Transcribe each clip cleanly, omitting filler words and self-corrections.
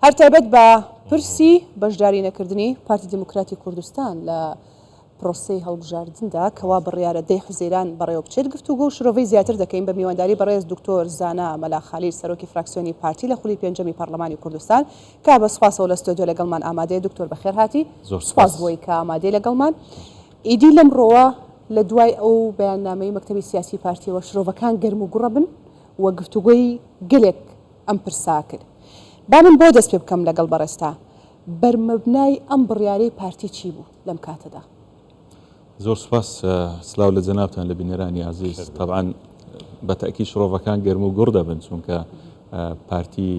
هەر تایبەت بە پرسی بەشداری نەکردنی پارتی دموکراتی کوردستان لە پرۆسەی هەڵبژاردندا کەوا بڕیارە 10 حوزەیران بەڕێوە بچێت گفتوگۆ و شرۆڤەی زیاتر دەکەین بە میوانداری بەڕێز دکتۆر زانا مەلاخەلیل سەرۆکی فراکسیۆنی پارتی لە خولی پێنجەمی پەرلەمانی کوردستان کا بە سوپاسەوە لە ستۆدیۆ لەگەڵمان ئامادەیە. دکتۆر بەخێر هاتی، سوپاس بۆی کە ئامادەی لەگەڵمان. ئیدی لەمڕۆوە لە دوای ئەو بەیاننامەی مەکتەبی سیاسی پارتیەوە شرۆڤەکان گەرم و گوڕە بن و گفتوگۆی گەلێک ئەم پرسا کرد. با من بۆ دەست پێ بکەم لەگەڵ بەڕێستا بەرمەبنای ئەم بڕیارەی پارتی چی بوو لەم کاتەدا؟ زۆر سپاس، سلااو لە جەنابتان لە بینەرانی عزیز. طبعاً بەتەکی شرۆڤەکان گەرم و گوڕ دەبن چونکە پارتی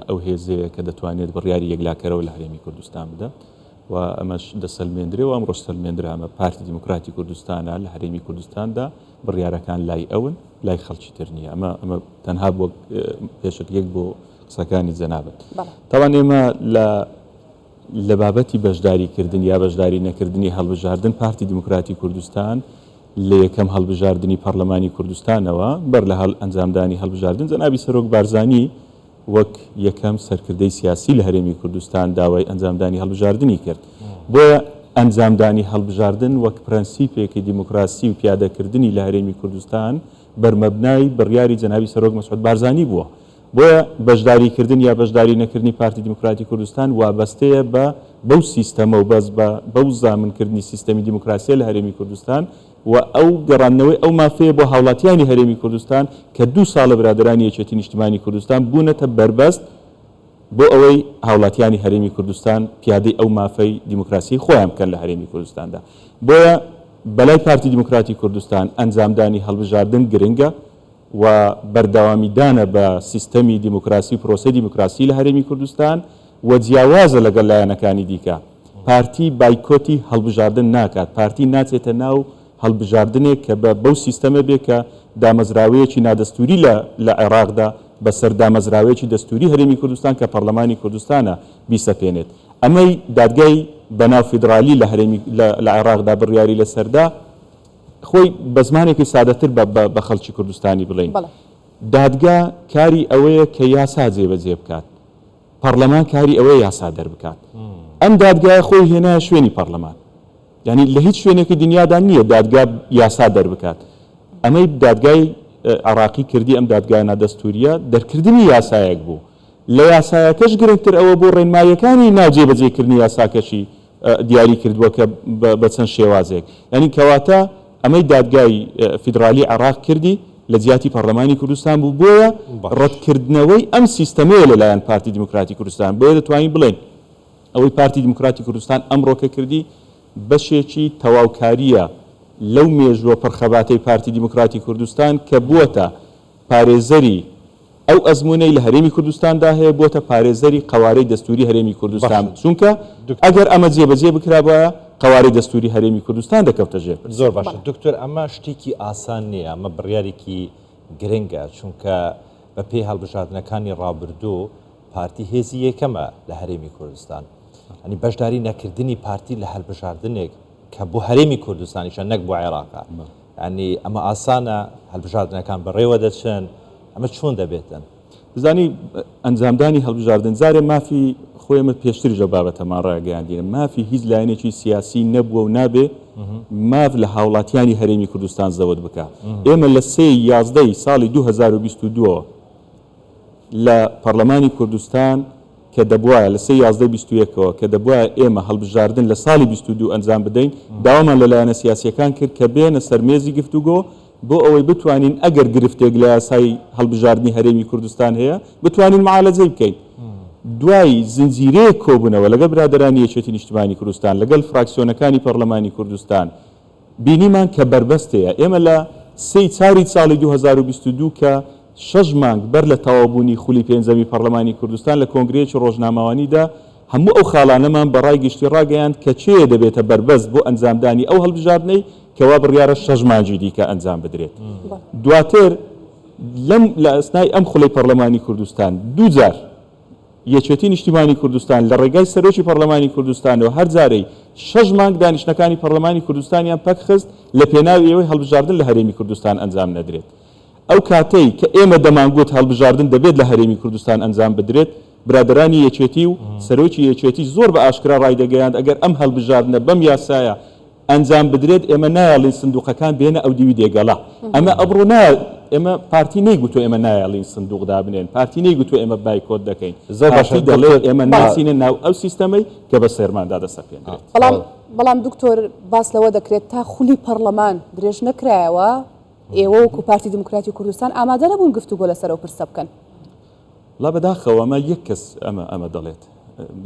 ئەو هێزەیە کە دەتوانێت بڕیاری یەکلاکەرەوە لە هەرێمی کوردستان بدات و ئەمەش دەسەلمێنرێ و ئەمڕۆ سەلمێنرا. ئەمە پارتی دیموکراتی کوردستانە لە هەرێمی کوردستاندا بڕیارەکان لای ئەون، لای خەڵکی تر نییە. ئەمە تەنها بۆ پێشەکەیەک بۆ قسەکانی جەنابەت. تاوان ئێمە لە بابەتی بەشداریکردن یا بەشداری نەکردنی هەڵبژاردن پارتی دیموکراتی کوردستان لە یەکەم هەڵبژاردننی پەرلەمانی کوردستانەوە بەر لە ئەنجامدانی هەڵبژاردن جەنابی سەرۆک بارزانی وەک یەکەم سەرکردەی سیاسی لە هەرێمی کوردستان داوای ئەنجامدانی هەڵبژاردننی کرد. بۆیە ئەنجامدانی هەڵبژاردن وەک پرەنسیپێکی دیموکراسی و پیادەکردنی لە هەرێمی کوردستان بەرمەبنای بڕیاری جەنابی سەرۆک مەسعود بارزانی بووە. بۆیە بەشداریکردن یا بەشداری نەکردنی پارتی دیموکراتی کوردستان وابەستەیە بەو سیستەمە و بەس بەو زامنکردنی سیستەمی دیموکراسی لە هەرێمی کوردستان و ئەو گەڕانەوەی ئەو مافەیە بۆ هاوڵاتیانی هەرێمی کوردستان کە 2 ساڵە برادرانی یەکێتی نیشتیمانی کوردستان بوونەتە بربەست بۆ ئەوەی هاوڵاتیانی هەرێمی کوردستان پیادەی ئەو مافەی دیموکراسی خۆیان بکەن لە هەرێمی کوردستاندا. بۆیە بەلای پارتی دیموکراتی کوردستان ئەنجامدانی هەڵبژاردن گرنگە و بەردەوامیدانە بە سیستەمی دیموکراسی و پرۆسەی دیموکراسی لە هەرێمی کوردستان و جیاوازە لەگەڵ لایەنەکانی دیکە. پارتی بایکۆتی هەڵبژاردن ناکات، پارتی ناچێتە ناو هەڵبژاردنێک کە بەو سیستەمە بێ کە دامەزراوەیەکی نادەستوری لە عێراقدا بەسەر دامەزراوەیەکی دەستوری هەرێمی کوردستان کە پەرلەمانی کوردستانە بیسەپێنێت. ئەمەی دادگای بەناو فیدرالی لە عێراقدا بڕیاری لەسەردا خۆی بە زمانێکی سادەتر بە خەڵکی کوردستانی بڵێن. دادگا کاری ئەوەیە کە یاسا جێبەجێ بکات، پەرلەمان کاری ئەوەیە یاسا دەربکات. ئەم دادگای خۆی هێنایە شوێنی پەرلەمان، یعنی لە هیچ شوێنێکی دنیادا نییە دادگا یاسا دەربکات. ئەمەی دادگای عێراقی کردی، ئەم دادگای نادەستوریە دەرکردنی یاسایەک بوو. لە یاسایەکەش گرنگتر ئەوە بۆ ڕێنمایەکانی ناجێبەجێکردنی یاساکەشی دیاری کردووە کە بە چەند شێوازێک، یعنی کەواتە ئەمەی دادگای فیدرالی عێراق کردی لە جیاتی پەرلەمانی کوردستان بوو. بۆیە ڕەتکردنەوەی ئەم سیستەمەیە لەلایەن پارتی دیموکراتی کوردستان. بۆیە دەتوانین بڵێن ئەوەی پارتی دیموکراتی کوردستان ئەمڕۆکە کردی بەشێکی تەواوکاریە لەو مێژووە پڕخەباتەی پارتی دیموکراتی کوردستان کە بووەتە پارێزەری ئەو ئەزمونەی لە هەرێمی کوردستاندا هەیە، بۆتە پارێزەری قەوارەی دەستوری هەرێمی کوردستان. چونکە ئەگەر ئەمە جێبەجێ بکرابە قەوارەی دەستوری هەرێمی کوردستان دەکەوتە ژێر. زۆر باشە دکتۆر، ئەمە شتێکی ئاسان نییە، ئەمە بڕیارێکی گرنگە چونکە بە پێی هەڵبژاردنەکانی ڕابردوو پارتی هێزی یەکەمە لە هەرێمی کوردستان. ئەنی بەشداری نەکردنی پارتی لە هەڵبژاردنێک کە بۆ هەرێمی کوردستانیشە نەک بۆ عێراقا، ینی ئەمە ئاسانە، هەڵبژاردنەکان بەڕێوە دەچن، ئەمە چۆن دەبێتن؟ بزانی ئەنجامدانی هەڵبژاردن جارێ مافی خۆیمە پێشتری ژە بابەتەمان ڕاگەیاندینە، مافی هیچ لایەنێکی سیاسی نەبووە و نابێ ماف لە هاوڵاتیانی هەرێمی کوردستان زەوت بکە. ئێمە لە 3/11 ساڵی 2022 لە پەرلەمانی کوردستان کە دەبواە لە 3/11/21ەوە کە دەبواە ئێمە هەڵبژاردن لە ساڵی 22 ئەنجام بدەین، داوامان لە لایەنە سیاسیەکان کرد کە بێنە سەرمێزی گفتوگۆ بۆ ئەوەی بتوانین ئەگەر گرفتێک لە یاسای هەڵبژاردننی هەرێمی کوردستان هەیە بتوانین معالەجەی بکەین. دوای زنجیرەیە کۆبوونەوە لەگەڵ برادرانی یەکێتی نیشتیمانی کوردستان لەگەڵ فراکسیۆنەکانی پەرلەمانی کوردستان بینیمان کە بربەستەیە. ئێمە لە 3/4 ساڵی 2022 کە 6 مانگ بەر لە تەواوبوونی خولی پێنجەمی پەرلەمانی کوردستان لە کۆنگرەیەکی ڕۆژنامەوانیدا هەموو ئەو خاڵانەمان بەڕای گشتی ڕاگەیاند کە چێ دەبێتە بربەست بۆ ئەنجامدانی ئەو هەڵبژاردنەی کەوا بڕیارە 6 مانگی دیکە ئەنجام بدرێت. دواتر لە ئەسنای ئەم خوڵەی پەرلەمانی کوردستان 2 جار یەکێتی نیشتیمانی کوردستان لە ڕێگای سەرۆکی پەرلەمانی کوردستانەوە هەر جارەی 6 مانگ دانیشتەکانی پەرلەمانی کوردستانیان پەک خست لە پێناوی ئەوەی هەڵبژاردن لە هەرێمی کوردستان ئەنجام نەدرێت. ئەو کاتەی کە ئێمە دەمانگوت هەڵبژاردن دەبێت لە هەرێمی کوردستان ئەنجام بدرێت برادرانی یەکێتی و سەرۆکی یەکێتی زۆر بە ئاشکرا ڕایدەگەیاند ئەگەر ئەم هەڵبژاردنە بەم یاسایە ئەنجام بدرێت ئێمە نایڵین سندوقەکان بێنە ئەو دیوی دێگەڵا ئەمە ئەبڕۆ ئێمە پارتی نەیگوتۆ ئێمە نایڵین سندوقدا بنێن پارتی نەیگوتۆ ئێمە بایکۆت دەکەین پارتی دەڵێت ئێمە ناسینە ناو ئەو سیستەمەی کە بە سێرماندا دەسەپێنرێت بەڵام دکتۆر باس لەوە دەکرێت تا خولی پەرلەمان درێژ نەکرایەوە ئێوە وەکو پارتی دموکراتی کوردستان ئامادە نەبوون گفتوگۆ لەسەرەوە پرسە بکەن لا بەداخەوە ئەمە یەک کەس ئەمە دەڵێت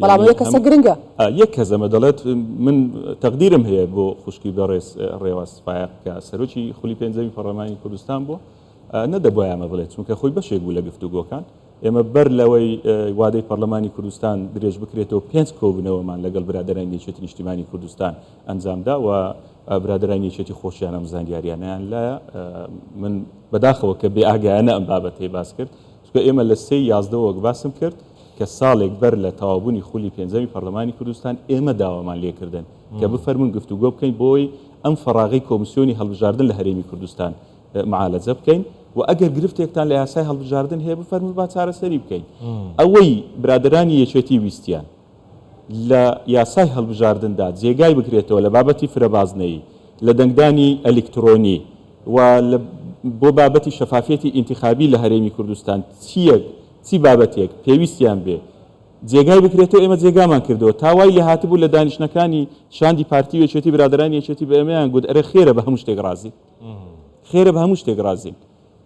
بەڵام یەک کەسە گرنگە یەک کەس ئەمە دەڵێت من تەقدیرم هەیە بۆ خوشکی بەڕێز ڕێوەسفایە کە سەرۆکی خولی پێنجەمی پەرلەمانی کوردستان بوو نەدەبووە ئەمە بڵێت چونکە خۆی بەشێک بوو لە گفتوگۆکان ئێمە بەر لەوەی وادەی پەرلەمانی کوردستان درێژ بکرێتەوە 5 کۆبنەوەمان لەگەڵ برادرانی یەکێتی نیشتیمانی کوردستان ئەنجامدا و برادرانی یەکێتی خۆشیان ئەم زانیاریانیان لایە من بەداخەوە کە بێ ئاگایانە ئەم بابەتەی باس کرد چونکە ئێمە لە 3/11 وەک باسم کرد کە ساڵێک بەر لە تەواوبوونی خولی پێنجەمی پەرلەمانی کوردستان ئێمە داوامان لێکردن کە بفەرمون گفتوگۆ بکەین بۆی ئەم فەراغی کۆمیسیۆنی هەڵبژاردن لە هەرێمی کوردستان معالەجە بکەین و ئەگەر گرفتێکتان لە یاسای هەڵبژاردن هەیە بفەرمون با چارەسەری بکەین ئەوەی برادرانی یەکێتی ویستیان لە یاسای هەڵبژاردندا جێگای بکرێتەوە لە بابەتی فرەبازنەیی لە دەنگدانی ئەلکترۆنی و بۆ بابەتی شەفافیەتی ئینتیخابی لە هەرێمی کوردستان چی بابەتێک پێویستیان بێ جێگای بکرێتەوە ئێمە جێگامان کردەوە تاوای لە هاتبوو لە دانیشتەکانی شاندی پارتی یەکێتی برادرانی یەکێتی بە ئێمەیان گوت ئەرە خێرە بە هەموو شتێک رازی خێرە بە هەموو شتێک رازین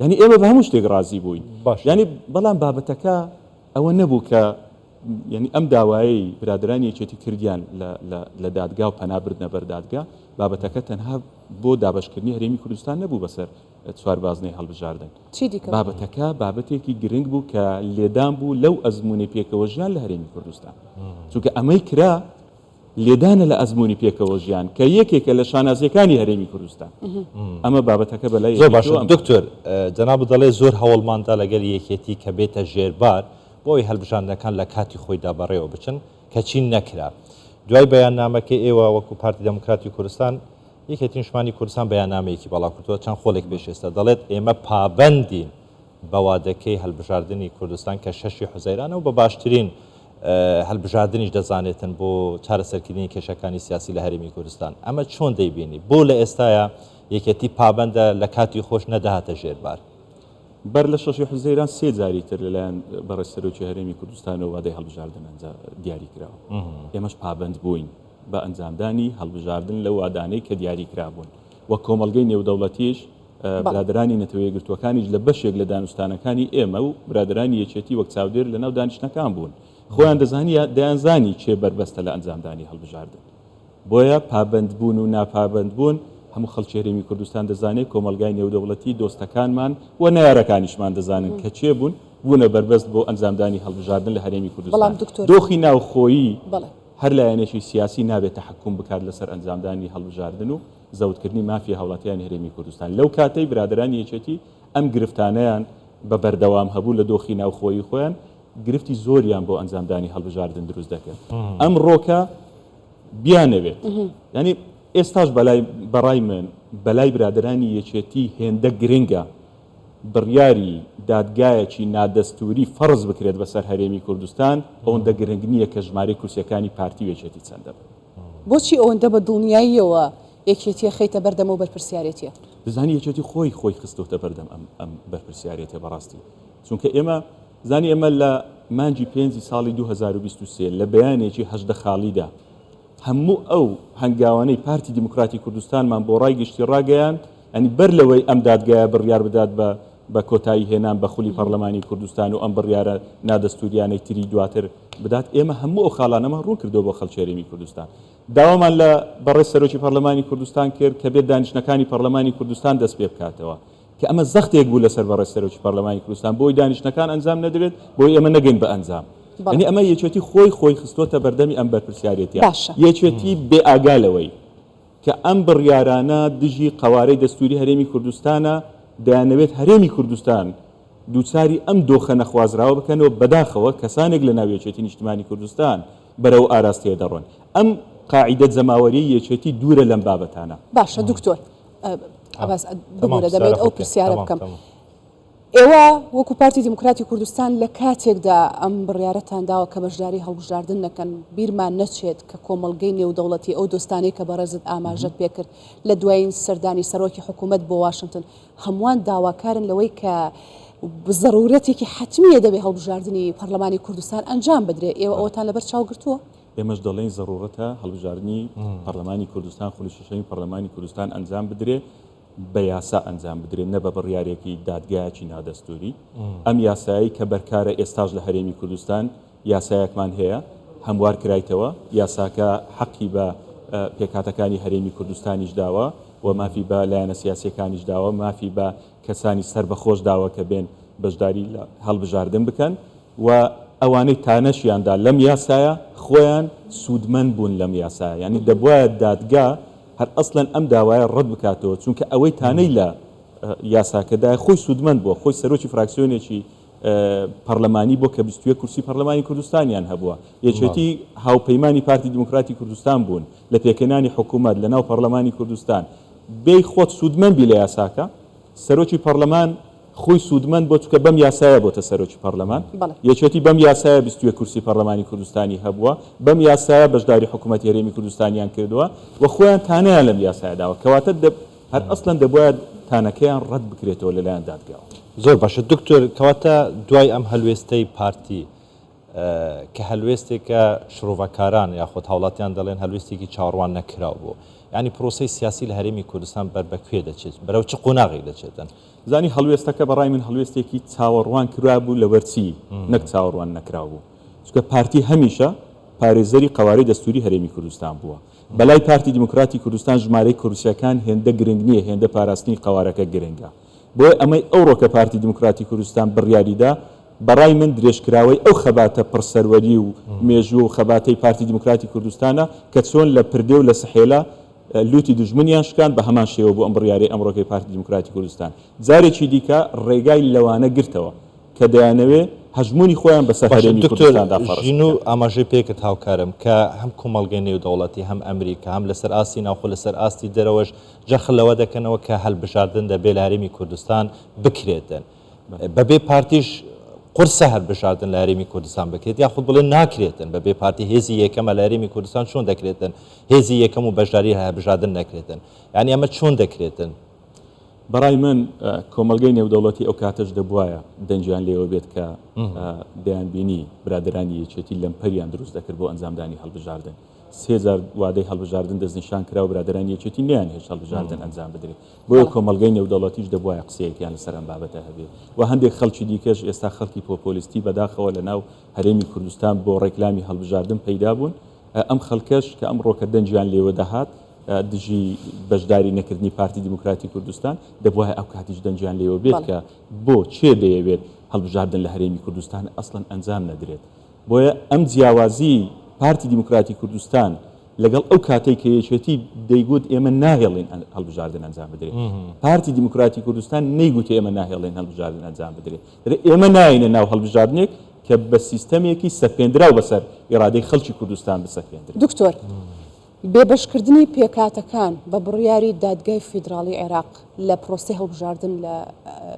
یعنی ئێمە بە هەموو شتێک رازی بووین یعنی بەڵام بابەتەکە ئەوە نەبوو کە یعنی ئەم داوایی برادرانی یەکێتی کردیان لە دادگا و پەنابردنە بەر دادگا بابەتەکە تەنها بۆ دابەشکردنی هەرێمی کوردستان نەبوو بەسەر چواربازنەی هەڵبژاردن بابەتەکە بابەتێکی گرنگ بوو کە لێدان بوو لەو ئەزمموی پێکەوە ژیان لە هەرێمی کوردستان چونکە ئەمەی کرا لێدانە لە ئەزمموی پێکەوە ژیان کە یەکێکە لە شانازیەکانی هەرێمی کوردستان ئەمە بابەتەکە بەلای زۆر باشە دکتۆر جەناب دەڵێ زۆر هەوڵماندا لەگەر یەکێتی کە بێتە ژێربار بۆی هەڵبژاردنەکان لە کاتی خۆیدا بەڕێوە بچن کە چین نەکرا دوای بەیاننامەکەی ئێوە وەکو پارتی دموکراتی کوردستان یەکێتی نیشتیمانی کوردستان بەیاننامەیەکی بەڵاو کردووە چەند خۆڵێک پێشێستا دەڵێت ئێمە پابەندین بە وادەکەی هەڵبژاردننی کوردستان کە 6 حوزەیرانە و بە باشترین هەڵبژاردنیش دەزانێتن بۆ چارەسەرکردنی کێشەکانی سیاسی لە هەرێمی کوردستان ئەمە چۆن دەیبینی بۆ لە ئێستاە یەکێتی پابەندە لە کاتی خۆش نەداهاتە ژێربار بەر لە 6 حوزەیران 3 جاری تر لەلایەن بەڕێز سەرۆکی هەرێمی کوردستانەوە وادەی هەڵبژاردن دیاری کراوە ئێمەش پابەند بووین بە ئەنجامدانی هەڵبژاردن لە وادانەی کە دیاری کرابوون وە کۆمەڵگەی نێودەوڵەتیش برادرانی نەتەوەیە گرتوەکانیش لە بەشێک لە دانوستانەکانی ئێمە و برادرانی یەکێتی وەک چاودێر لە ناو دانیشتەکان بوون خۆیان دەیانزانی چێ بربەستە لە ئەنجامدانی هەڵبژاردن بۆیە پابەند بوون و ناپابەند بوون هەموو خەڵکی هەرێمی کوردستان دەزانێت کۆمەلگای نێودەوڵەتی دۆستەکانمان و نایارەکانیشمان دەزانن کە چێ بوون بوونە بربەست بۆ ئەنجامدانی هەڵبژاردن لە هەرێمی کوردستان دۆخی ناوخۆیی هەر لایەنێکی سیاسی نابێت تحکم بکات لەسەر ئەنجامدانی هەڵبژاردن و زەوتکردنی مافی هاوڵاتیانی هەرێمی کوردستان لەو کاتەی برادرانی یەکێتی ئەم گرفتانەیان بە بەردەوام هەبوو لە دۆخی ناوخۆیی خۆیان گرفتی زۆریان بۆ ئەنجامدانی هەڵبژاردن دروست دەکرد ئەم ڕۆکە بیانەوێت ینی ئێستاش بەڕای من بەلای برادرانی یەکێتی هێندە گرنگە بڕیاری دادگایەکی نادەستوری فەرز بکرێت بەسەر هەرێمی کوردستان ئەوەندە گرنگ نییە کە ژمارەی کورسیەکانی پارتی یەکێتی چەندە بۆچی ئەوەندە بە دڵنیاییەوە یەکێتیە خەیتە بەردەم و بەرپرسیارەتیە دەزانی یەکێتی خۆی خستوتە بەردەم ئەم بەرپرسیارەتە بەڕاستی چونکە ئێمە زانی ئەمە لە مانجی 5 ساڵی 2023 لە بەیانێکی هەژدە خاڵیدا هەموو ئەو هەنگاوانەی پارتی دیموکراتی کوردستانمان بۆ ڕای گشتی ڕاگەیان ئەنی بەر لەوەی ئەم دادگایە بڕیار بدات بە کۆتایی هێنان بە خولی پەرلەمانی کوردستان و ئەم بڕیارە نادەستوریانەی تری دواتر بدات ئێمە هەموو ئەو خاڵانەمان ڕوون کردەوە بۆ خەڵکی هەرێمی کوردستان داوامان لە بەڕێز سەرۆکی پەرلەمانی کوردستان کرد کە بێت دانیشتەکانی پەرلەمانی کوردستان دەست پێ بکاتەوە کە ئەمە زەختێک بوو لەسەر بەڕێز سەرۆکی پەرلەمانی کوردستان بۆی دانیشتەکان ئەنجام نەدرێت بۆی ئێمە نەگەین بە ئەنجام یعنی ئەمە یەکێتی خۆی خستۆتە بەردەمی ئەم بەرپرسیارەتیە یەکێتی بێ ئاگالەوەی کە ئەم بڕیارانە دژی قوارەی دەستوری هەرێمی کوردستانە دەیانەوێت هەرێمی کوردستان دووچاری ئەم دۆخە نەخوازراوە بکەنەوە بەداخەوە کەسانێک لە ناو یەکێتی نیشتیمانی کوردستان بەرەو ئاراستەیە دەڕۆن ئەم قاعدە جەماوەری یەکێتی دوورە لەم بابەتانە باشە دکتۆر بمورە دەبێت ئەو پرسیارە بکەم ئێوە وەکو پارتی دیموکراتی کوردستان لە کاتێکدا ئەم بڕیارەتان داوە کە بەشداری هەڵبژاردن نەکەن بیرمان نەچێت کە کۆمەڵگەی نێودەوڵەتی ئەو دۆستانەی کە بەڕێزت ئاماژەت پێکرد لە دوایین سەردانی سەرۆکی حکوومەت بۆ واشنگتن هەمووان داواکارن لەوەی کە ضرورەتێکی حتمیە دەبێ هەڵبژاردننی پەرلەمانی کوردستان ئەنجام بدرێ ئێوە ئەوەتان لەبەر چاوگرتووە ئێمەش دەڵێن ضرورەتە هەڵبژاردننی پەرلەمانی کوردستان خولشەشەی پەرلەمانی کوردستان ئەنجام بدرێ بە یاسا ئەنجام بدرێت نە بە بڕیارێکی دادگایەکی نادەستوری ئەم یاسایی کە بەرکارە ئێستاش لە هەرێمی کوردستان یاسایەکمان هەیە هەموار کرایتەوە یاساکە حەقی بە پێکاتەکانی هەرێمی کوردستانیش داوە و مافی بە لایەنە سیاسیەکانیش داوە مافی بە کەسانی سربەخۆش داوە کە بێن بەشداری هەڵبژاردن بکەن و ئەوانەی تانەشیاندا لەم یاسایە خۆیان سوودمەند بوون لەم یاسایە ینی دەبواە دادگا هەر ئەسڵەن ئەم داوایە ڕەت بکاتەوە چونکە ئەوەی تانەی لە یاساکەدا خۆی سوودمەند بووە خۆی سەرۆکی فراکسیۆنێکی پەرلەمانی بۆ کە 22 کورسی پەرلەمانی کوردستانیان هەبووە یەکێتی هاوپەیمانی پارتی دیموکراتی کوردستان بوون لە پێکەنانی حکوومەت لە ناو پەرلەمانی کوردستان بێی خۆت سوودمەندبی لە یاساکە سەرۆکی پەرلەمان خۆی سوودمەند بۆ چکە بەم یاسایە بۆتە سەرۆکی پەرلەمان یەکێتی بەم یاسایە 22 کورسی پەرلەمانی کوردستانی هەبووە بەم یاسایە بەشداری حکوومەتی هەرێمی کوردستانیان کردووە و خۆیان تانەیان لەم یاسایەداوە کەواتە هەر ئەسڵەن دەبواە تانەکەیان ڕەت بکرێتەوە لەلایەن دادگاوە زۆر باشە دکتۆر کەواتە دوای ئەم هەلوێستەی پارتی کە هەلوێستێکە شرۆڤەکاران یاخۆت هاوڵاتیان دەڵێن هەلوێستێکی چاوەڕوان نەکراو بوو ینی پرۆسەی سیاسی لە هەرێمی کوردستان بەربەکوێ دەچێت بەرەو چ قۆناغی دەچێتن زانی هەڵوێستەکە بەڕای من هەڵوێستێکی چاوەڕوان کرا بوو لە وەرچی نەک چاوەڕوان نەکرا بوو چکە پارتی هەمیشە پارێزەری قەوارەی دەستوری هەرێمی کوردستان بووە بەلای پارتی دیموکراتی کوردستان ژمارەی کوردستەکان هێندە گرنگ نییە هێندە پاراستنی قەوارەکە گرنگە بۆی ئەمەی ئەوڕۆکە پارتی دیموکراتی کوردستان بڕیاریدا بەڕای من درێژکراوەی ئەو خەباتە پڕسەروەری و مێژوو و خەباتەی پارتی دیموکراتی کوردستانە کە چۆن لە پردێ و لە سەحێلا لوتی دژمنیان شکان بە هەمان شێوە بۆ ئەم بڕیاری ئەمڕۆکەی پارتی دیموکراتی کوردستان جارێکی دیکە ڕێگای لەوانە گرتەوە کە دەیانەوێ هەژمونی خۆیان بەسەر هەرێمی کوردستاندا فەرژین و ئاماژەی پێکرد هاوکارم کە هەم کۆمەڵگەی نێودەوڵەتی هەم ئەمریکا هەم لەسەر ئاستی ناوخۆ لەسەر ئاستی دەرەوەش جەخلەوە دەکەنەوە کە هەڵبژاردن دەبێ لە هەرێمی کوردستان بکرێتن بەبێ پارتیش قرسە هەڵبژاردن لە هەرێمی کوردستان بکرێت یاخود بڵێن ناکرێتن بەبێ پارتی هێزی یەکەمە لە هەرێمی کوردستان چۆن دەکرێتن هێزی یەکەم و بەشداری هەڵبژاردن نەکرێتن یعنی ئەمە چۆن دەکرێتن بەڕای من کۆمەلگەی نێودەوڵەتی ئەو کاتەش دەبواە دەنجیان لێوە بێت کە دەیانبینی برادرانی یەکێتی لەمپەریان دروست دەکرد بۆ ئەنجامدانی هەڵبژاردن 3000 وادەی هەڵبژاردن دەستنیشان کرا و برادرانی یەکێتی نیان هێش هەڵبژاردن ئەنجام بدرێت بۆیە کۆمەلگەی نێودەوڵەتیش دەبواە قسەیەکیان لەسەر ئەم بابەتە هەبێت و هەندێک خەڵکی دیکەش ئێستا خەڵکی پۆپۆلیستی بەداخەوە لە ناو هەرێمی کوردستان بۆ ڕێکلامی هەڵبژاردن پەیدا بوون ئەم خەڵکەش کە ئەمڕۆکە دەنجیان لێوە دەهات دژی بەشداری نەکردنی پارتی دیموکراتی کوردستان دەبواە ئەو کاتیش دەنجیان لێوە بێت کە بۆ چێ دەیەوێت هەڵبژاردن لە هەرێمی کوردستان ئەسڵەن ئەنجام نەدرێت بۆیە ئەم جیاوازی پارتی دیموکراتی کوردستان لەگەڵ ئەو کاتێک کە یەکێتی دەیگوت ئێمە ناهێڵین هەڵبژاردن ئەنجام بدرێت پارتی دیموکراتی کوردستان نەیگوت ئێمە ناهێڵین هەڵبژاردن ئەنجام بدرێت ئێمە ناینە ناو هەڵبژاردنێک کە بە سیستەمێکی سەپێنراو بەسەر ئێرادەی خەڵکی کوردستان بسەپێندرێت دکتۆر بێبەشکردنی پێکاتەکان بە بڕیاری دادگای فیدراڵی عێراق لە پرۆسی هەڵبژاردن لە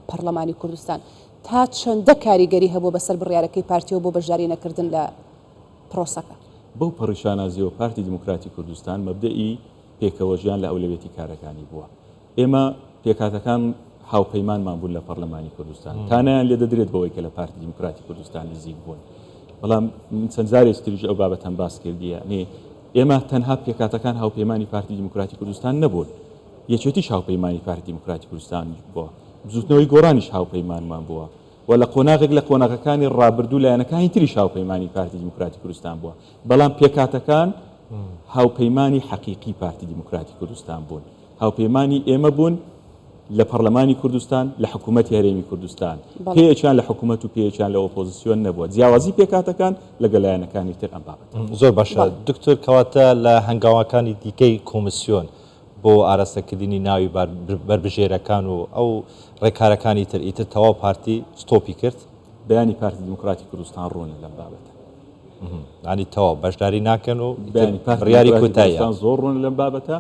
پەرلەمانی کوردستان تا چەندە کاریگەری هەبوو بەسەر بڕیارەکەی پارتیەوە بۆ بەشداری نەکردن لە پرۆسەکە بەو پەڕیشانازیەوە پارتی دیموکراتی کوردستان مەبدەئی پێکەوەژیان لە ئەولەوێتی کارەکانی بووە ئێمە پێکاتەکان هاوپەیمانمان بوون لە پەرلەمانی کوردستان تانیان لێ دەدرێت بەوەی کە لە پارتی دیموکراتی کوردستان نزیک بوون بەڵام چەند جارێک تریژ ئەو بابەتەن باس کردیە ئێمە تەنها پێکاتەکان هاوپەیمانی پارتی دیموکراتی کوردستان نەبوون یەکێتیش هاوپەیمانی پارتی دیموکراتی کوردستان بووە بزوتنەوەی گۆڕانیش هاوپەیمانمان بووە و لە قۆناغێک لە قۆناغەکانی ڕابردوو لایەنەکانی تریش هاوپەیمانی پارتی دیموکراتی کوردستان بووە بەڵام پێکاتەکان هاوپەیمانی حەقیقی پارتی دیموکراتی کوردستان بوون هاوپەیمانی ئێمە بوون لە پەرلەمانی کوردستان لە حکوومەتی هەرێمی کوردستان پێیەکیان لە حکوومەت و پێیەکیان لە ئۆپۆزیسیۆن نەبووە جیاوازی پێکاتەکان لەگەڵ لایەنەکانی تر ئەم بابەت زۆر باشە دکتۆر کەواتە لە هەنگاوەکانی دیکەی کۆمیسیۆن بۆ ئاراستەکردنی ناوی بربژێرەکان و ئەو ڕێکارەکانی تر ئیتر تەواو پارتی ستۆپی کرد بەیانی پارتی دیموکراتی کوردستان ڕۆنە لەم بابەتە ینی تەواو بەشداری ناکەن و بڕیاری کۆتاییان زۆر ڕۆن لەم بابەتە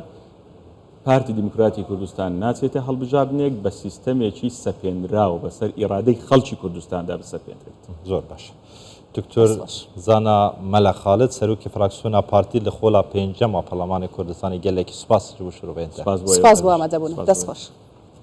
پارتی دیموکراتی کوردستان ناچێتە هەڵبژاردنێک بە سیستەمێکی سەپێنراوە بەسەر ئیرادەی خەڵکی کوردستاندا بسەپێنرێت. زۆر باش. دکتۆر زانا مەلا خالد سەرۆکی فراکسیۆنا پارتی لە خۆڵا پێنجەمە پەرلەمانی کوردستانی گەلێکی سوپاس بۆ شروع بێنێت. سپاس بۆ ئامادەبوون. دەست خۆش.